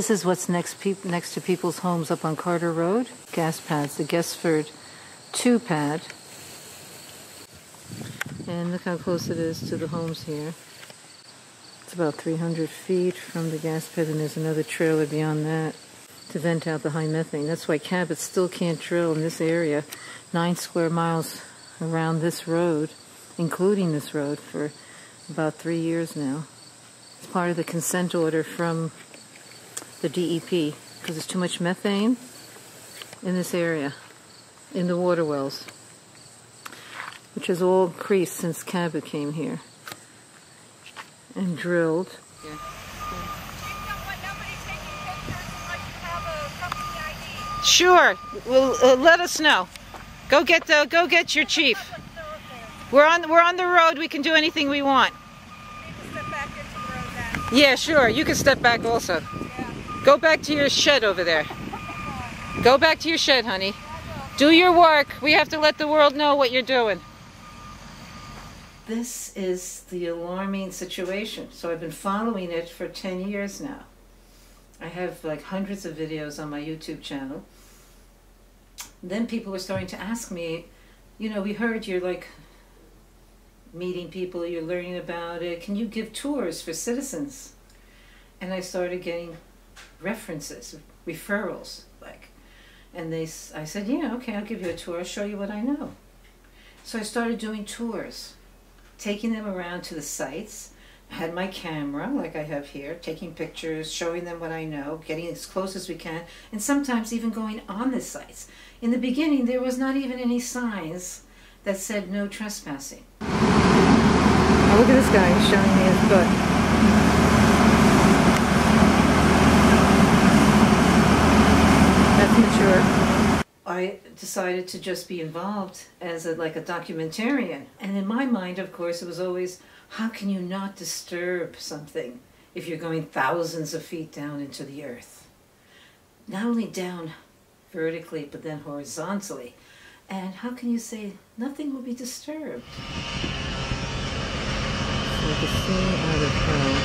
This is what's next to people's homes up on Carter Road. Gas pads, the Guestford 2 pad. And look how close it is to the homes here. It's about 300 feet from the gas pad, and there's another trailer beyond that to vent out the high methane. That's why Cabot still can't drill in this area 9 square miles around this road, including this road, for about 3 years now. It's part of the consent order from the DEP because there's too much methane in this area, in the water wells, which has all increased since Cabot came here and drilled. Yeah. Sure. Well, let us know. Go get your chief. We're on the road. We can do anything we want. You can step back into the road then. Yeah, sure. You can step back also. Yeah. Go back to your shed over there. Go back to your shed, honey. Do your work. We have to let the world know what you're doing. This is the alarming situation. So I've been following it for 10 years now. I have like hundreds of videos on my YouTube channel. Then people were starting to ask me, you know, we heard you're like meeting people, you're learning about it. Can you give tours for citizens? And I started getting references, referrals, like, and I said, yeah, okay, I'll give you a tour. I'll show you what I know. So I started doing tours, taking them around to the sites. I had my camera, like I have here, taking pictures, showing them what I know, getting as close as we can, and sometimes even going on the sites. In the beginning, there was not even any signs that said no trespassing. Oh, look at this guy, he's showing me his butt. That's mature. I decided to just be involved as like a documentarian. And in my mind, of course, it was always, how can you not disturb something if you're going thousands of feet down into the earth? Not only down vertically, but then horizontally. And how can you say nothing will be disturbed? Like a scene out of hell.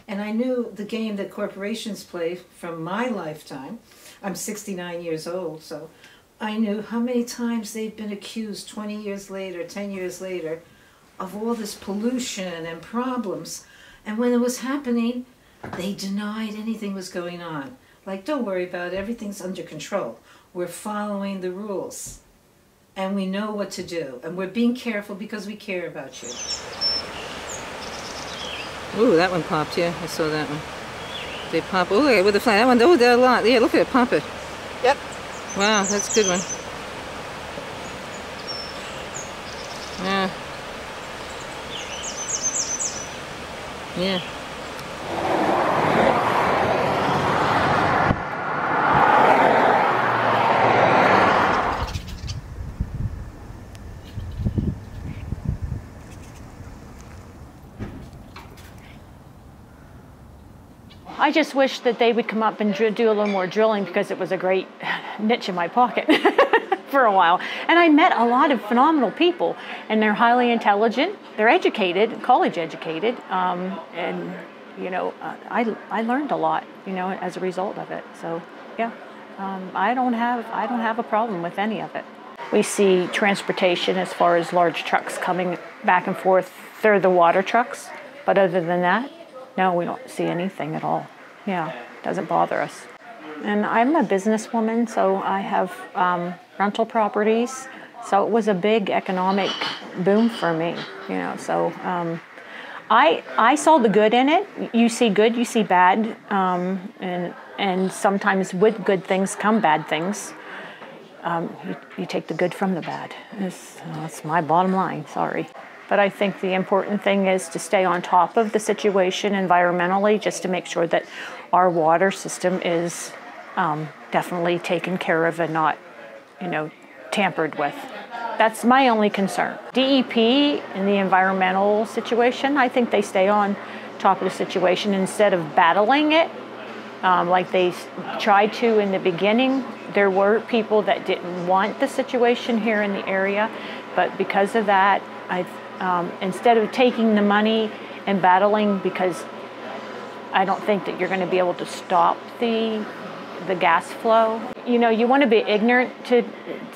And I knew the game that corporations play from my lifetime. I'm 69 years old, so I knew how many times they've been accused 20 years later, 10 years later, of all this pollution and problems. And when it was happening, they denied anything was going on. Like, don't worry about it, everything's under control. We're following the rules. And we know what to do. And we're being careful because we care about you. Ooh, that one popped, yeah, I saw that one. They pop, oh, with the fly, that one, oh, they're a lot. Yeah, look at it, pop it. Yep. Wow, that's a good one. Yeah. Yeah. I just wish that they would come up and do a little more drilling because it was a great niche in my pocket for a while. And I met a lot of phenomenal people, and they're highly intelligent, they're educated, college educated, and you know, I learned a lot, you know, as a result of it. So yeah, I don't have a problem with any of it. We see transportation as far as large trucks coming back and forth. They're the water trucks, but other than that, no, we don't see anything at all. Yeah, doesn't bother us. And I'm a businesswoman, so I have rental properties. So it was a big economic boom for me, you know. So I saw the good in it. You see good, you see bad, and sometimes with good things come bad things. You take the good from the bad. That's my bottom line. Sorry. But I think the important thing is to stay on top of the situation environmentally, just to make sure that our water system is definitely taken care of and not, you know, tampered with. That's my only concern. DEP in the environmental situation, I think they stay on top of the situation instead of battling it like they tried to in the beginning. There were people that didn't want the situation here in the area, but because of that, instead of taking the money and battling, because I don't think that you're going to be able to stop the gas flow. You know, you want to be ignorant to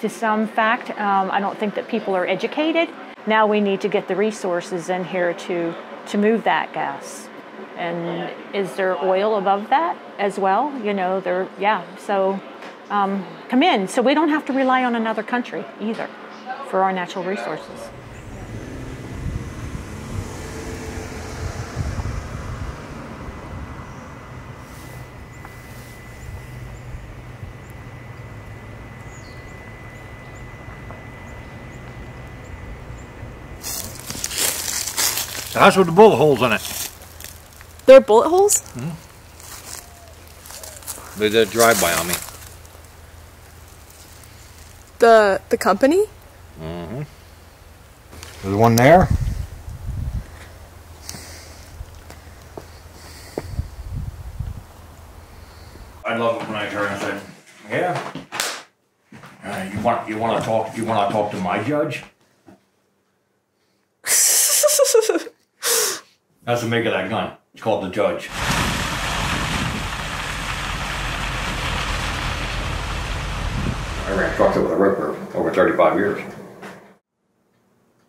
some fact. I don't think that people are educated. Now we need to get the resources in here to move that gas. And is there oil above that as well? You know, so come in. So we don't have to rely on another country either for our natural resources. That's with the bullet holes in it. There are bullet holes? Mm-hmm. They did a drive-by on me. The company? Mm-hmm. There's one there. I love it when I turn and say, "Yeah, you want to talk to my judge?" That's the make of that gun. It's called the Judge. I ran trucks with a ripper over 35 years.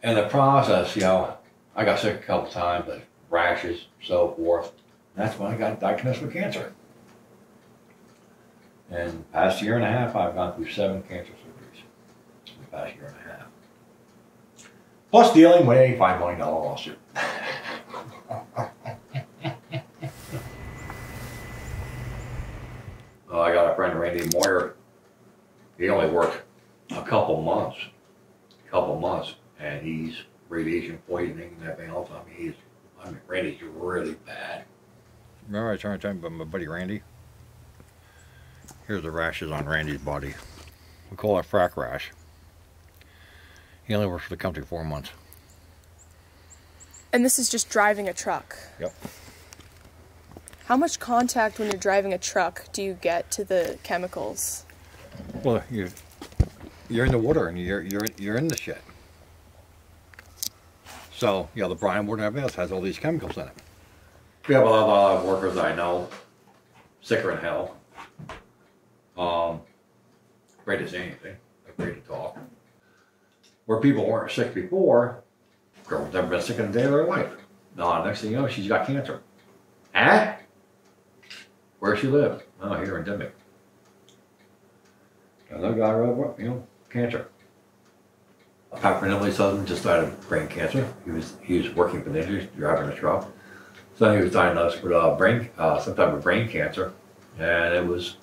In the process, you know, I got sick a couple times, like rashes, so forth. That's when I got diagnosed with cancer. And the past year and a half, I've gone through 7 cancer surgeries in the past year and a half. Plus dealing with a $5 million lawsuit. I got a friend, Randy Moyer. He only worked a couple months, and he's radiation poisoning and everything else. I mean, Randy's really bad. Remember I was trying to tell you about my buddy Randy? Here's the rashes on Randy's body. We call it frack rash. He only worked for the company 4 months. And this is just driving a truck? Yep. How much contact when you're driving a truck do you get to the chemicals? Well, you're in the water and you're in the shit. So, you know, the brine water and everything else has all these chemicals in it. We have a lot of workers I know, sicker than hell. Afraid to say anything, afraid to talk. Where people weren't sick before, girl's never been sick in a day of their life. No, next thing you know, she's got cancer. Huh? Where she live? Oh, here in Dimock. Another guy, you know, cancer. Pat Fernelli's husband just died of brain cancer. He was working for the industry, driving a truck. So he was diagnosed with some type of brain cancer, and it was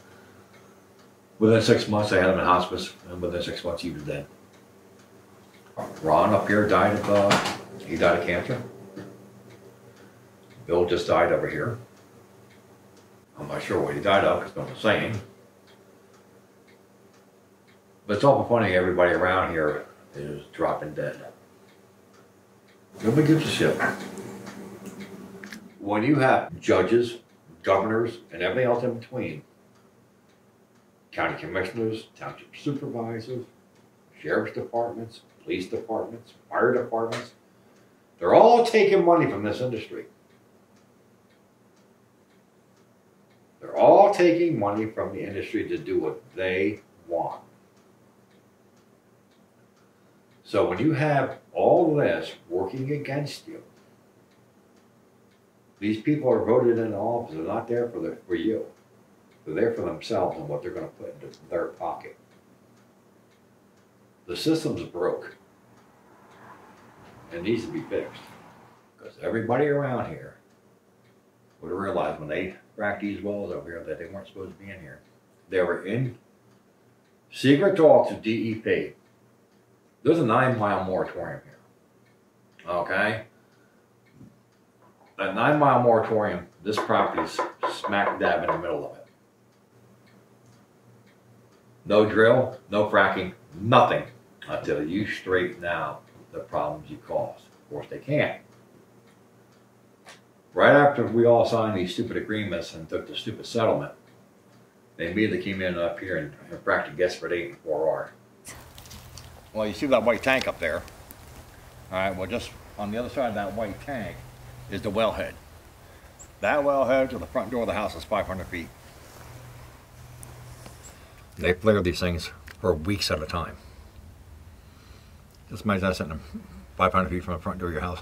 within 6 months they had him in hospice, and within 6 months he was dead. Ron up here died of cancer. Bill just died over here. I'm not sure what he died of because no one's saying. But it's awful funny, everybody around here is dropping dead. Nobody gives a shit. When you have judges, governors, and everything else in between, county commissioners, township supervisors, sheriff's departments, police departments, fire departments, they're all taking money from this industry. They're all taking money from the industry to do what they want. So when you have all this working against you, these people are voted into office. They're not there for you. They're there for themselves and what they're going to put into their pocket. The system's broke. It needs to be fixed. Because everybody around here would have realized when they fracked these wells over here that they weren't supposed to be in here. They were in secret talks with DEP. There's a 9-mile moratorium here. Okay? A 9-mile moratorium, this property's smack dab in the middle of it. No drill, no fracking, nothing until you straighten out the problems you caused. Of course they can't. Right after we all signed these stupid agreements and took the stupid settlement, they immediately came in up here and fracked a guest for 8 and 4R. Well, you see that white tank up there. All right, well, just on the other side of that white tank is the wellhead. That wellhead to the front door of the house is 500 feet. They flare these things for weeks at a time. Just imagine that sitting 500 feet from the front door of your house.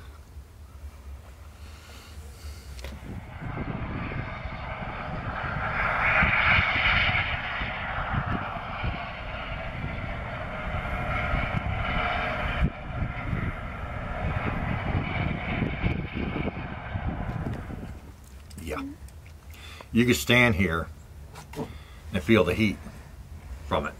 Yeah. You could stand here and feel the heat from it.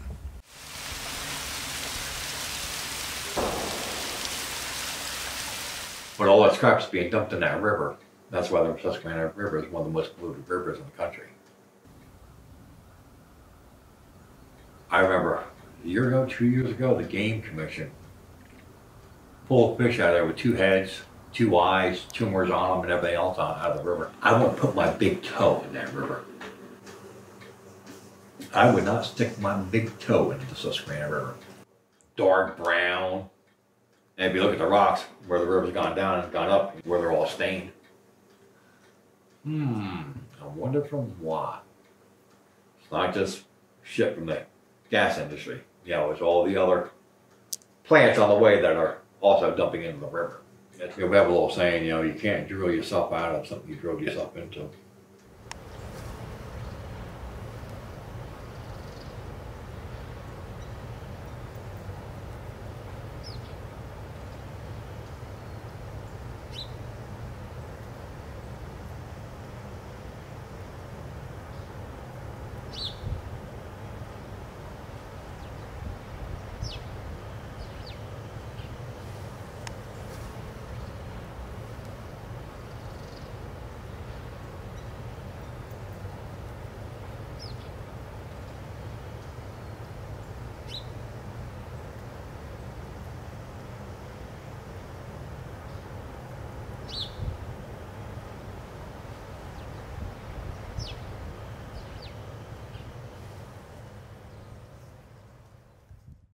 But all that scrap's being dumped in that river. That's why the Susquehanna River is one of the most polluted rivers in the country. I remember a year ago, 2 years ago, the Game Commission pulled fish out of there with 2 heads, 2 eyes, tumors on them, and everything else out of the river. I wouldn't put my big toe in that river. I would not stick my big toe into the Susquehanna River. Dark brown. And if you look at the rocks where the river's gone down and gone up, where they're all stained. I wonder from what? It's not just shit from the gas industry. You know, it's all the other plants on the way that are also dumping into the river. We have a little saying, you know, you can't drill yourself out of something you drove yourself into.